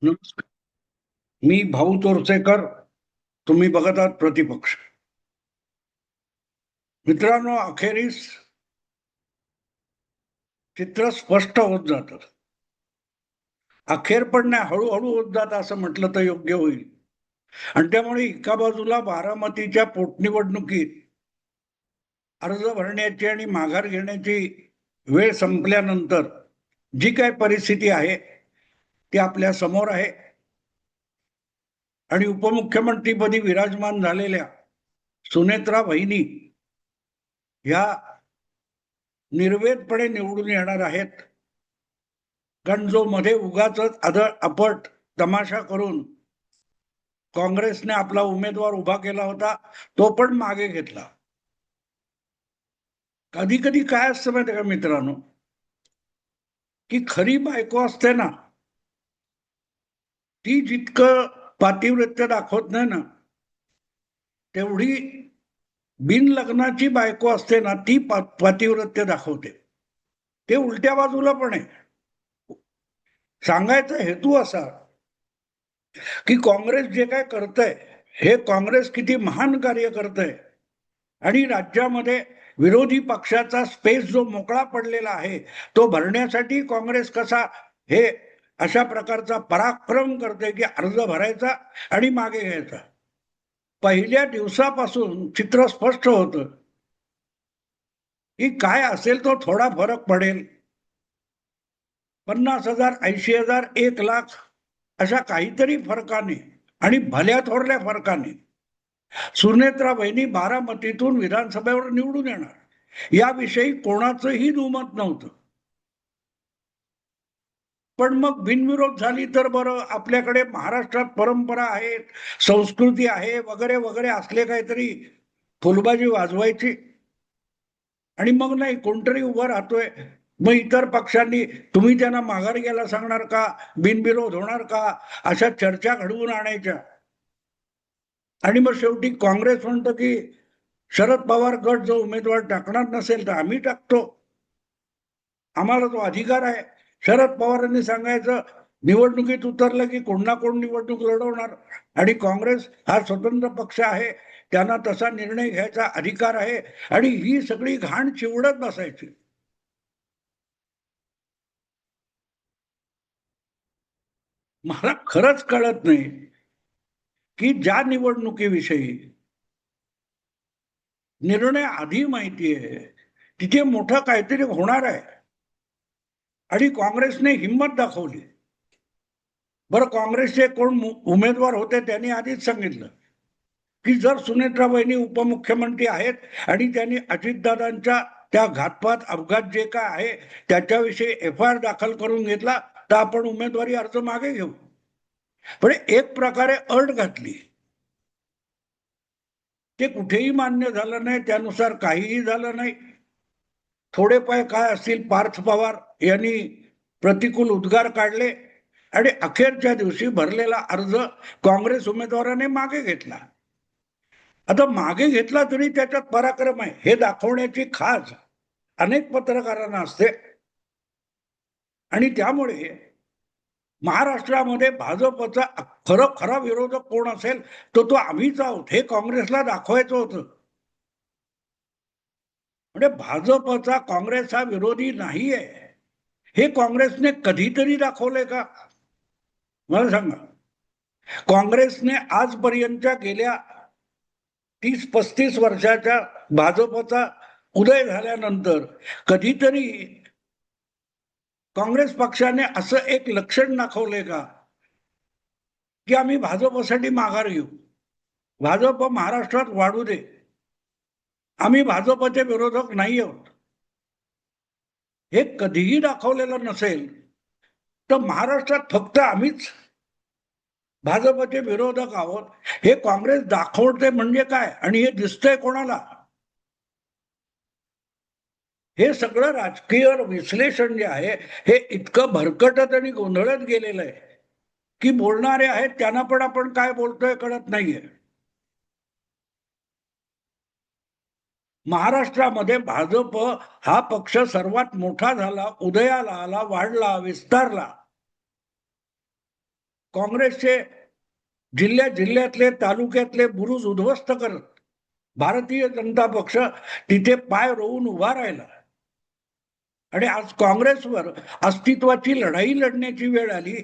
नमस्कार. मी भाऊ तोरसेकर. तुम्ही बघत आहात प्रतिपक्ष. मित्रांनो, अखेरीस चित्र स्पष्ट होत जातं. अखेर पण नाही, हळूहळू होत जातं असं म्हटलं तर योग्य होईल. आणि त्यामुळे एका बाजूला बारामतीच्या पोटनिवडणुकीत अर्ज भरण्याची आणि माघार घेण्याची वेळ संपल्यानंतर जी काय परिस्थिती आहे ती आपल्या समोर आहे. आणि उपमुख्यमंत्रीपदी विराजमान झालेल्या सुनेत्रा वहिनी ह्या निर्वेदपणे निवडून येणार आहेत. कारण जो मध्ये उगाच अपट तमाशा करून काँग्रेसने आपला उमेदवार उभा केला होता तो पण मागे घेतला. कधी कधी काय असतं माहिती का मित्रांनो, की खरी बायको असते ना, ती जितकं पातिव्रत्य दाखवत नाही ना, तेवढी बिन लग्नाची बायको असते ना, ती पातिव्रत्य दाखवते. ते उलट्या बाजूला पण आहे. सांगायचा हेतू असा की काँग्रेस जे काय करतंय, हे काँग्रेस किती महान कार्य करतंय आणि राज्यामध्ये विरोधी पक्षाचा स्पेस जो मोकळा पडलेला आहे तो भरण्यासाठी काँग्रेस कसा हे अशा प्रकारचा पराक्रम करते की अर्ज भरायचा आणि मागे घ्यायचा. पहिल्या दिवसापासून चित्र स्पष्ट होतं की काय असेल तो थोडा फरक पडेल. 50,000, 80,000, 1,00,000 अशा काहीतरी फरकाने आणि भल्या थोरल्या फरकाने सुनेत्रा वहिनी बारामतीतून विधानसभेवर निवडून येणार याविषयी कोणाचंही दुमत नव्हतं. पण मग बिनविरोध झाली तर बरं, आपल्याकडे महाराष्ट्रात परंपरा आहेत, संस्कृती आहे, वगैरे वगैरे असले काहीतरी फुलबाजी वाजवायची. आणि मग नाही, कोणतरी उभं राहतोय, मग इतर पक्षांनी तुम्ही त्यांना माघार घ्यायला सांगणार का, बिनविरोध होणार का, अशा चर्चा घडवून आणायच्या. आणि मग शेवटी काँग्रेस म्हणतं की शरद पवार गट जो उमेदवार टाकणार नसेल तर आम्ही टाकतो, आम्हाला तो अधिकार आहे. शरद पवारांनी सांगायचं निवडणुकीत उतरलं की कोण ना कोण निवडणूक लढवणार आणि काँग्रेस हा स्वतंत्र पक्ष आहे, त्यांना तसा निर्णय घ्यायचा अधिकार आहे. आणि ही सगळी घाण चिवडत बसायची. मला खरंच कळत नाही की ज्या निवडणुकीविषयी निर्णय आधी माहिती आहे तिथे मोठं काहीतरी होणार आहे आणि काँग्रेसने हिंमत दाखवली. बरं, काँग्रेसचे कोण उमेदवार होते त्यांनी आधीच सांगितलं की जर सुनेत्रा वहिनी उपमुख्यमंत्री आहेत आणि त्यांनी अजितदादांच्या त्या घातपात अपघात जे काय आहे त्याच्याविषयी FIR दाखल करून घेतला तर आपण उमेदवारी अर्ज मागे घेऊ. पण एक प्रकारे अट घातली, ते कुठेही मान्य झालं नाही, त्यानुसार काहीही झालं नाही. थोडे पाय काय असतील, पार्थ पवार यांनी प्रतिकूल उद्गार काढले आणि अखेरच्या दिवशी भरलेला अर्ज काँग्रेस उमेदवाराने मागे घेतला. आता मागे घेतला तरी त्याच्यात पराक्रम आहे हे दाखवण्याची खास अनेक पत्रकारांना असते. आणि त्यामुळे महाराष्ट्रामध्ये भाजपचा खरा विरोधक कोण असेल तर तो आम्हीच आहोत हे काँग्रेसला दाखवायचं होतं. म्हणजे भाजपचा काँग्रेस हा विरोधी नाहीये हे काँग्रेसने कधीतरी दाखवलंय का? मला सांगा. काँग्रेसने आजपर्यंतच्या गेल्या 30-35 वर्षाच्या भाजपचा उदय झाल्यानंतर कधीतरी काँग्रेस पक्षाने असं एक लक्षण दाखवलंय का की आम्ही भाजपसाठी माघार घेऊ, भाजप महाराष्ट्रात वाढू दे, आम्ही भाजपचे विरोधक नाही आहोत, हे कधीही दाखवलेलं नसेल तर महाराष्ट्रात फक्त आम्हीच भाजपचे विरोधक आहोत हे काँग्रेस दाखवते म्हणजे काय आणि हे दिसतंय कोणाला? हे सगळं राजकीय विश्लेषण जे आहे हे इतकं भरकटत आणि गोंधळत गेलेलं आहे की बोलणारे आहेत त्यांना पण आपण काय बोलतोय कळत नाहीये. महाराष्ट्रामध्ये भाजप हा पक्ष सर्वात मोठा झाला, उदयाला आला, वाढला, विस्तारला. काँग्रेसचे जिल्ह्यातले तालुक्यातले बुरुज उद्ध्वस्त करत भारतीय जनता पक्ष तिथे पाय रोवून उभा राहिला आणि आज काँग्रेसवर अस्तित्वाची लढाई लढण्याची वेळ आली.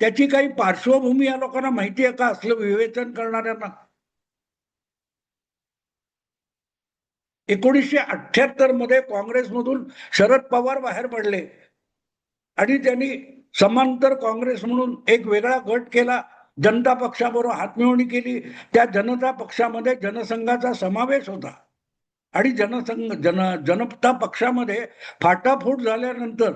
त्याची काही पार्श्वभूमी या लोकांना माहिती आहे का, असलं विवेचन करणाऱ्यांना? 1978 मध्ये काँग्रेसमधून शरद पवार बाहेर पडले आणि त्यांनी समांतर काँग्रेस म्हणून एक वेगळा गट केला, जनता पक्षाबरोबर हातमिळवणी केली. त्या जनता पक्षामध्ये जनसंघाचा समावेश होता आणि जनता पक्षामध्ये फाटाफूट झाल्यानंतर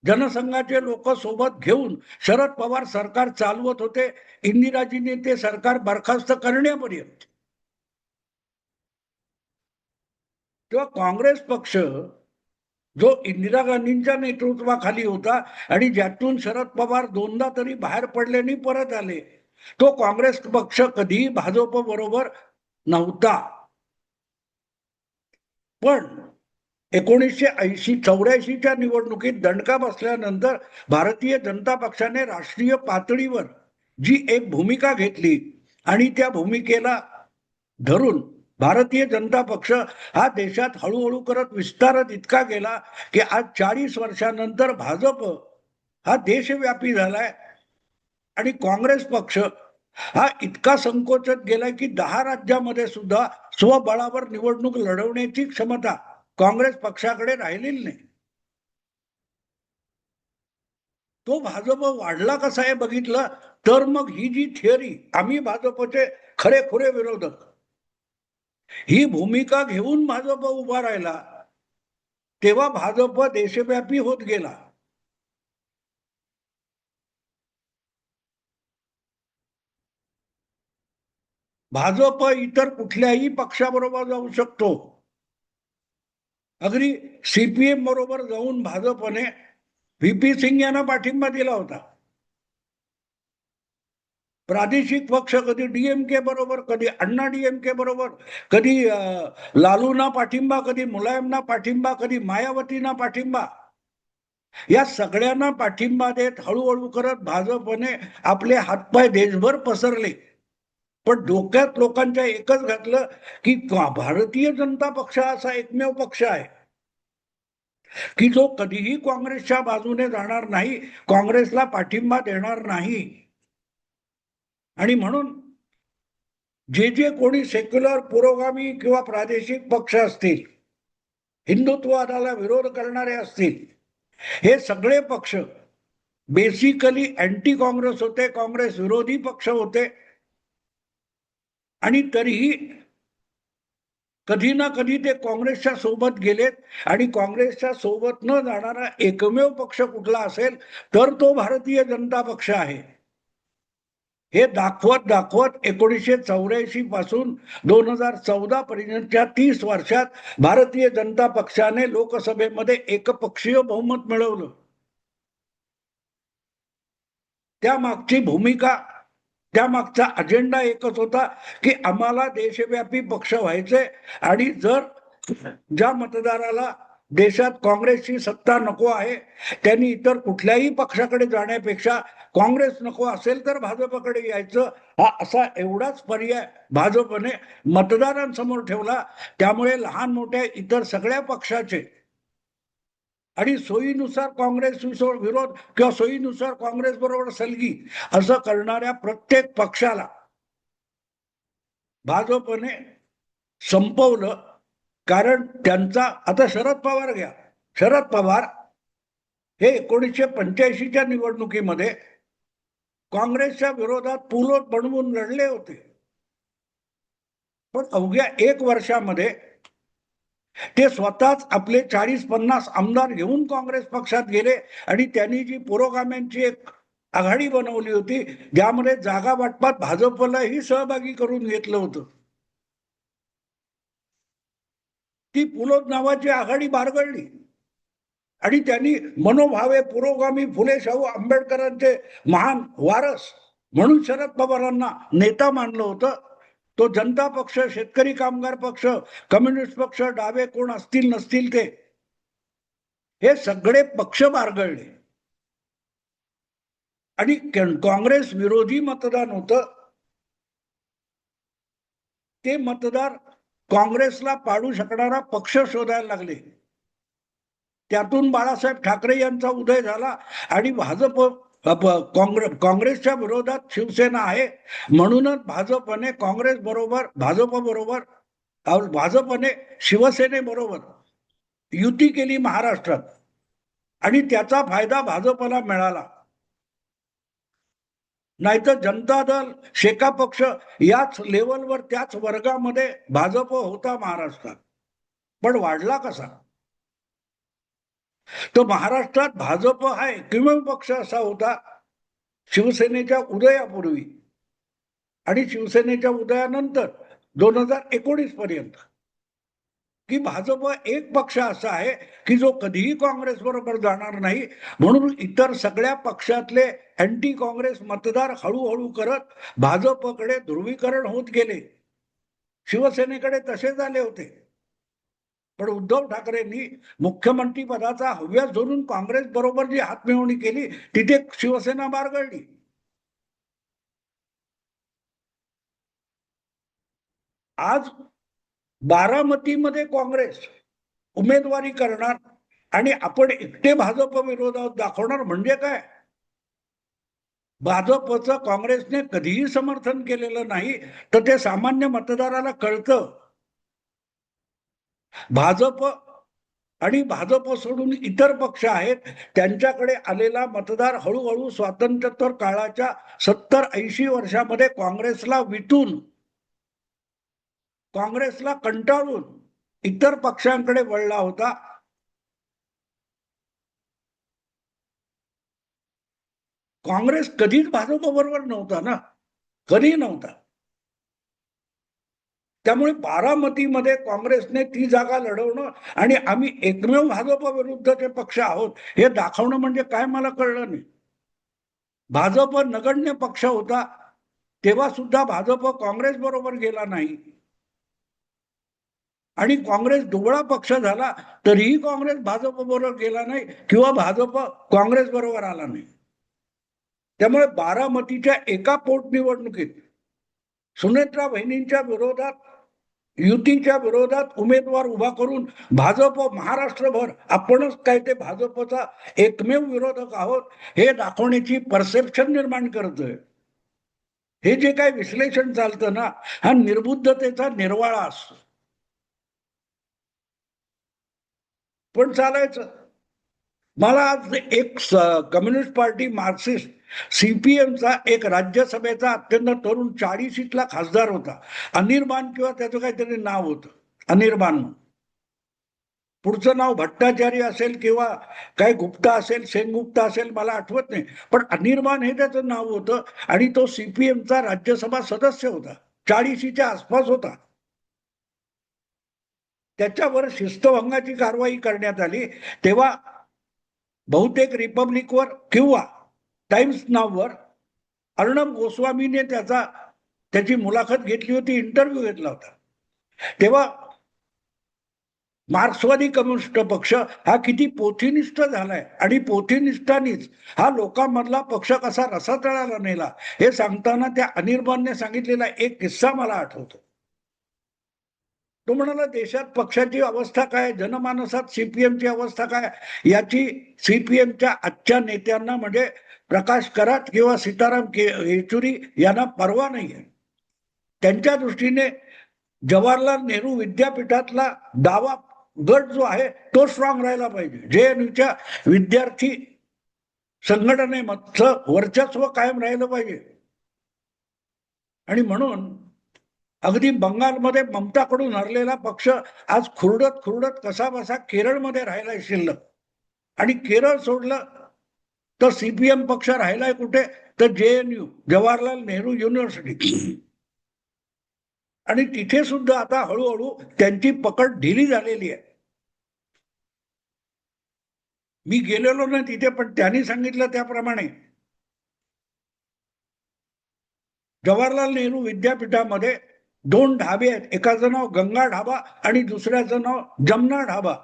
जनसंघाचे लोक सोबत घेऊन शरद पवार सरकार चालवत होते, इंदिराजींनी ते सरकार बरखास्त करण्यापर्यंत. तेव्हा काँग्रेस पक्ष जो इंदिरा गांधींच्या नेतृत्वाखाली होता आणि ज्यातून शरद पवार दोनदा तरी बाहेर पडले आणि परत आले, तो काँग्रेस पक्ष कधीही भाजप बरोबर नव्हता. पण 1984च्या निवडणुकीत दणका बसल्यानंतर भारतीय जनता पक्षाने राष्ट्रीय पातळीवर जी एक भूमिका घेतली आणि त्या भूमिकेला धरून भारतीय जनता पक्ष हा देशात हळूहळू करत विस्तारत इतका गेला की आज 40 वर्षानंतर भाजप हा देशव्यापी झालाय आणि काँग्रेस पक्ष हा इतका संकोचत गेलाय की 10 राज्यामध्ये सुद्धा स्वबळावर निवडणूक लढवण्याची क्षमता काँग्रेस पक्षाकडे राहिलेली नाही. तो भाजप वाढला कसा आहे बघितलं तर मग ही जी थिअरी, आम्ही भाजपचे खरेखुरे विरोधक, ही भूमिका घेऊन भाजप उभा राहिला, तेव्हा भाजप देशव्यापी होत गेला. भाजप इतर कुठल्याही पक्षाबरोबर जाऊ शकतो. अगदी सीपीएम बरोबर जाऊन भाजपने व्हीपी सिंग यांना पाठिंबा दिला होता. प्रादेशिक पक्ष कधी डीएमके बरोबर, कधी अण्णा डीएमके बरोबर, कधी लालूना पाठिंबा, कधी मुलायमना पाठिंबा, कधी मायावतीना पाठिंबा. या सगळ्यांना पाठिंबा देत हळूहळू करत भाजपने आपले हातपाय देशभर पसरले. पण डोक्यात लोकांच्या एकच घातलं की भारतीय जनता पक्ष असा एकमेव पक्ष आहे की जो कधीही काँग्रेसच्या बाजूने जाणार नाही, काँग्रेसला पाठिंबा देणार नाही. आणि म्हणून जे कोणी सेक्युलर पुरोगामी किंवा प्रादेशिक पक्ष असतील, हिंदुत्ववादाला विरोध करणारे असतील, हे सगळे पक्ष बेसिकली अँटी काँग्रेस होते, काँग्रेस विरोधी पक्ष होते. आणि तरीही कधी ना कधी ते काँग्रेसच्या सोबत गेलेत आणि काँग्रेसच्या सोबत न जाणारा एकमेव पक्ष कुठला असेल तर तो भारतीय जनता पक्ष आहे. हे दाखवत 1984 पासून 2014 पर्यंतच्या 30 वर्षात भारतीय जनता पक्षाने लोकसभेमध्ये एकपक्षीय बहुमत मिळवलं. त्या मागची भूमिका, त्या मागचा अजेंडा एकच होता की आम्हाला देशव्यापी पक्ष व्हायचे आणि जर ज्या मतदाराला देशात काँग्रेसची सत्ता नको आहे त्यांनी इतर कुठल्याही पक्षाकडे जाण्यापेक्षा काँग्रेस नको असेल तर भाजपकडे यायचं, हा असा एवढाच पर्याय भाजपने मतदारांसमोर ठेवला. त्यामुळे लहान मोठ्या इतर सगळ्या पक्षाचे आणि सोयीनुसार काँग्रेस विरोध किंवा सोयीनुसार काँग्रेस बरोबर सलगी असं करणाऱ्या प्रत्येक पक्षाला भाजपने संपवलं. कारण त्यांचा, आता शरद पवार घ्या, शरद पवार हे 1985च्या निवडणुकीमध्ये काँग्रेसच्या विरोधात पुलोट बनवून लढले होते. पण अवघ्या 1 वर्षामध्ये ते स्वतःच आपले 40-50 आमदार घेऊन काँग्रेस पक्षात गेले आणि त्यांनी जी पुरोगाम्यांची एक आघाडी बनवली होती ज्यामध्ये जागा वाटपात भाजपलाही सहभागी करून घेतलं होतं, ती पुलोद नावाची आघाडी बारगळली आणि त्यांनी मनोभावे पुरोगामी फुले शाहू आंबेडकरांचे महान वारस म्हणून शरद पवारांना नेता मानलं होतं. तो जनता पक्ष, शेतकरी कामगार पक्ष, कम्युनिस्ट पक्ष, डावे कोण असतील नसतील ते, हे सगळे पक्ष बारगळले. आणि काँग्रेस विरोधी मतदान होतं. ते मतदार काँग्रेसला पाडू शकणारा पक्ष शोधायला लागले. त्यातून बाळासाहेब ठाकरे यांचा उदय झाला आणि भाजप काँग्रेसच्या विरोधात शिवसेना आहे म्हणूनच भाजपने काँग्रेस बरोबर भाजप बरोबर भाजपने शिवसेनेबरोबर युती केली महाराष्ट्रात आणि त्याचा फायदा भाजपला मिळाला. नाहीतर जनता दल शेका पक्ष याच लेवलवर त्याच वर्गामध्ये भाजप होता महाराष्ट्रात, पण वाढला कसा? तर महाराष्ट्रात भाजप हा एकमेव पक्ष असा होता शिवसेनेच्या उदयापूर्वी आणि शिवसेनेच्या उदयानंतर 2019 पर्यंत की भाजप एक पक्ष असा आहे की जो कधीही काँग्रेस बरोबर जाणार नाही, म्हणून इतर सगळ्या पक्षातले अँटी काँग्रेस मतदार हळूहळू करत भाजपकडे ध्रुवीकरण होत गेले. शिवसेनेकडे तसे झाले होते. पण उद्धव ठाकरेंनी मुख्यमंत्री पदाचा हव्यास धरून काँग्रेस बरोबर जी हातमिळवणी केली तिथे शिवसेना बारगळली. आज बारामतीमध्ये काँग्रेस उमेदवारी करणार आणि आपण एकटे भाजप विरोधात दाखवणार म्हणजे काय? भाजपचं काँग्रेसने कधीही समर्थन केलेलं नाही, तर ते सामान्य मतदाराला कळतं. भाजप आणि भाजप सोडून इतर पक्ष आहेत त्यांच्याकडे आलेला मतदार हळूहळू स्वातंत्र्योत्तर काळाच्या 70-80 वर्षामध्ये काँग्रेसला विटून काँग्रेसला कंटाळून इतर पक्षांकडे वळला होता. काँग्रेस कधीच भाजप बरोबर नव्हता ना, कधी नव्हता. त्यामुळे बारामतीमध्ये काँग्रेसने ती जागा लढवणं आणि आम्ही एकमेव भाजप विरुद्धचे पक्ष आहोत हे दाखवणं म्हणजे काय मला कळलं नाही. भाजप नगण्य पक्ष होता तेव्हा सुद्धा भाजप काँग्रेस बरोबर गेला नाही आणि काँग्रेस दुबळा पक्ष झाला तरीही काँग्रेस भाजप बरोबर गेला नाही किंवा भाजप काँग्रेस बरोबर आला नाही. त्यामुळे बारामतीच्या एका पोटनिवडणुकीत सुनेत्रा बहिणींच्या विरोधात युतीच्या विरोधात उमेदवार उभा करून भाजप महाराष्ट्रभर आपणच काय ते भाजपचा एकमेव विरोधक आहोत हे दाखवण्याची परसेप्शन निर्माण करतोय. हे जे काही विश्लेषण चालतं ना, हा निर्बुद्धतेचा निर्वाळा असतो. पण चालायचं. मला आज एक कम्युनिस्ट पार्टी मार्क्सिस्ट सीपीएमचा एक राज्यसभेचा अत्यंत तरुण 40शीतला खासदार होता. अनिर्बान किंवा त्याचं काहीतरी नाव होतं, अनिर्बान. पुढचं नाव भट्टाचार्य असेल किंवा काय गुप्ता असेल, सेनगुप्ता असेल, मला आठवत नाही, पण अनिर्बान हे त्याचं नाव होतं आणि तो सीपीएमचा राज्यसभा सदस्य होता. 40शीच्या आसपास होता. त्याच्यावर शिस्तभंगाची कारवाई करण्यात आली. तेव्हा बहुतेक रिपब्लिकवर किंवा टाइम्स नाववर अर्णब गोस्वामीने त्याची मुलाखत घेतली होती, इंटरव्ह्यू घेतला होता. तेव्हा मार्क्सवादी कम्युनिस्ट पक्ष हा किती पोथीनिष्ठ झालाय आणि पोथीनिष्ठानीच हा लोकांमधला पक्ष कसा रसातळाला नेला हे सांगताना त्या अनिर्बानने सांगितलेला एक किस्सा मला आठवतो. तो म्हणाला, देशात पक्षाची अवस्था काय, जनमानसात सीपीएमची अवस्था काय याची सीपीएमच्या आजच्या नेत्यांना म्हणजे प्रकाश करात किंवा सीताराम येचुरी यांना पर्वा नाहीये. त्यांच्या दृष्टीने जवाहरलाल नेहरू विद्यापीठातला दावा गट जो आहे तो स्ट्रॉंग राहिला पाहिजे. जेएनयूच्या विद्यार्थी संघटनेमधलं वर्चस्व कायम राहिलं पाहिजे. आणि म्हणून अगदी बंगालमध्ये ममताकडून हरलेला पक्ष आज खुरडत खुरडत कसा बसा केरळमध्ये राहिलाय शिल्लक. आणि केरळ सोडलं तर सीपीएम पक्ष राहिलाय कुठे, तर जेएनयू, जवाहरलाल नेहरू युनिव्हर्सिटी. आणि तिथे सुद्धा आता हळूहळू त्यांची पकड ढिली झालेली आहे. मी गेलेलो नाही तिथे, पण त्यांनी सांगितलं त्याप्रमाणे जवाहरलाल नेहरू विद्यापीठामध्ये 2 ढाबे आहेत. एकाचं नाव गंगा ढाबा आणि दुसऱ्याचं नाव जमना ढाबा.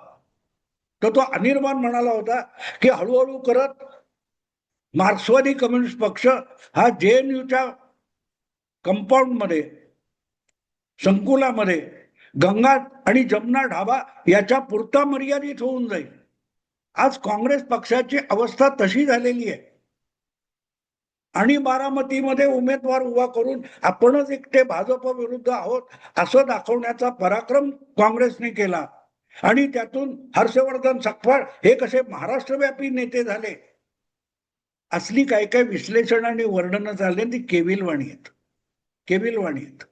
तर तो अनिर्बान म्हणाला होता की हळूहळू करत मार्क्सवादी कम्युनिस्ट पक्ष हा JNUच्या कंपाऊंडमध्ये, संकुलामध्ये गंगा आणि जमुना ढाबा याच्या पुरता मर्यादित होऊन जाईल. आज काँग्रेस पक्षाची अवस्था तशी झालेली आहे. आणि बारामतीमध्ये उमेदवार उभा करून आपणच एकटे भाजप विरुद्ध आहोत असं दाखवण्याचा पराक्रम काँग्रेसने केला. आणि त्यातून हर्षवर्धन सकपाळ हे कसे महाराष्ट्रव्यापी नेते झाले, असली काय काय विश्लेषण आणि वर्णन झाले ती केविलवाणी आहेत, केविलवाणी आहेत.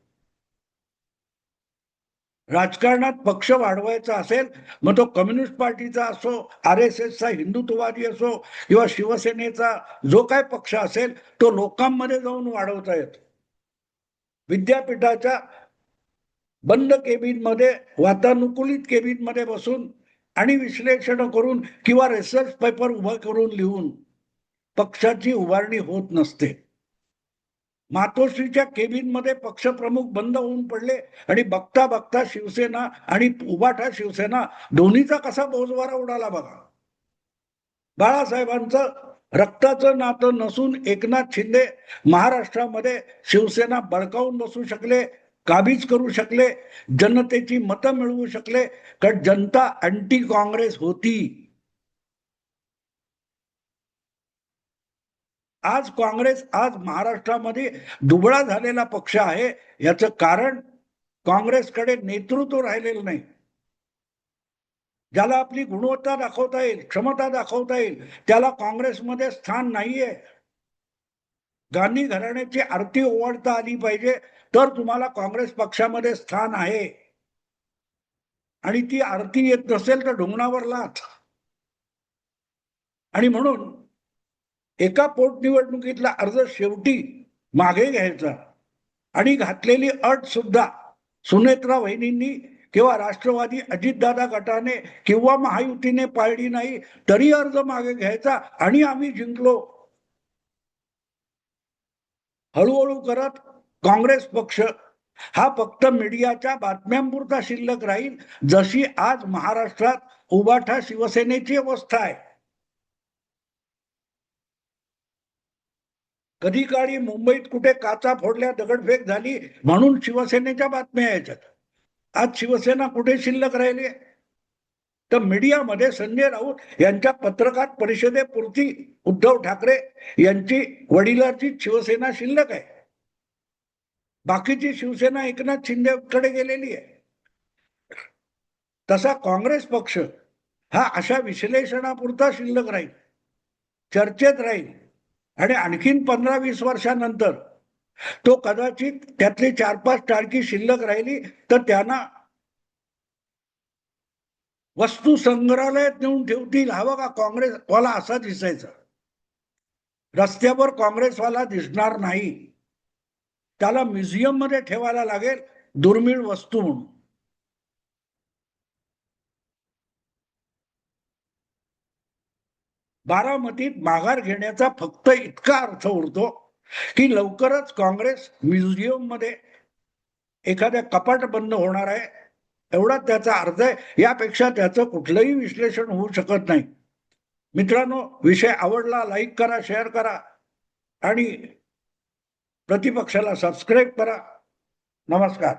राजकारणात पक्ष वाढवायचा असेल, मग तो कम्युनिस्ट पार्टीचा असो, RSSचा हिंदुत्ववादी असो किंवा शिवसेनेचा जो काय पक्ष असेल, तो लोकांमध्ये जाऊन वाढवता येतो. विद्यापीठाच्या बंद केबिनमध्ये, वातानुकूलित केबिनमध्ये बसून आणि विश्लेषण करून किंवा रिसर्च पेपर उभा करून लिहून पक्षाची उभारणी होत नसते. मातोश्रीच्या केबिनमध्ये पक्षप्रमुख बंद होऊन पडले आणि बघता बघता शिवसेना आणि उभाठा शिवसेना दोन्हीचा कसा बोजवारा उडाला बघा. बाळासाहेबांचं रक्ताचं नातं नसून एकनाथ शिंदे महाराष्ट्रामध्ये शिवसेना बळकावून बसू शकले, काबीज करू शकले, जनतेची मतं मिळवू शकले, कारण जनता अँटी काँग्रेस होती. आज काँग्रेस आज महाराष्ट्रामध्ये दुबळा झालेला पक्ष आहे. याचं कारण काँग्रेसकडे नेतृत्व राहिलेलं नाही. ज्याला आपली गुणवत्ता दाखवता येईल, क्षमता दाखवता येईल, त्याला काँग्रेसमध्ये स्थान नाहीये. गांधी घराण्याची आरती ओवाळता आली पाहिजे, तर तुम्हाला काँग्रेस पक्षामध्ये स्थान आहे. आणि ती आरती येत नसेल तर ढुंगणावर लाथ. आणि म्हणून एका पोटनिवडणुकीतला अर्ज शेवटी मागे घ्यायचा आणि घातलेली अट सुद्धा सुनेत्रा वहिनींनी किंवा राष्ट्रवादी अजितदादा गटाने किंवा महायुतीने पाळली नाही, तरी अर्ज मागे घ्यायचा आणि आम्ही जिंकलो. हळूहळू करत काँग्रेस पक्ष हा फक्त मीडियाच्या बातम्यांपुरता शिल्लक राहील, जशी आज महाराष्ट्रात उभाठा शिवसेनेची अवस्था आहे. कधी काळी मुंबईत कुठे काचा फोडल्या, दगडफेक झाली म्हणून शिवसेनेच्या बातम्या यायच्यात. आज शिवसेना कुठे शिल्लक राहिली? तर मीडियामध्ये संजय राऊत यांच्या पत्रकार परिषदेपुरती उद्धव ठाकरे यांची वडिलांची शिवसेना शिल्लक आहे. बाकीची शिवसेना एकनाथ शिंदेकडे गेलेली आहे. तसा काँग्रेस पक्ष हा अशा विश्लेषणापुरता शिल्लक राहील, चर्चेत राहील आणि आणखीन 15-20 वर्षानंतर तो कदाचित त्यातली 4-5 टाळकी शिल्लक राहिली तर त्यांना वस्तू संग्रहालयात नेऊन ठेवतील. हा बघा काँग्रेसवाला असा दिसायचा. रस्त्यावर काँग्रेसवाला दिसणार नाही, त्याला म्युझियम मध्ये ठेवायला लागेल दुर्मिळ वस्तू म्हणून. बारामतीत माघार घेण्याचा फक्त इतका अर्थ उरतो की लवकरच काँग्रेस म्युझियम मध्ये एखाद्या कपाट बंद होणार आहे, एवढा त्याचा अर्थ आहे. यापेक्षा त्याचं कुठलंही विश्लेषण होऊ शकत नाही. मित्रांनो, विषय आवडला लाईक करा, शेअर करा आणि प्रतिपक्षाला सबस्क्राईब करा. नमस्कार.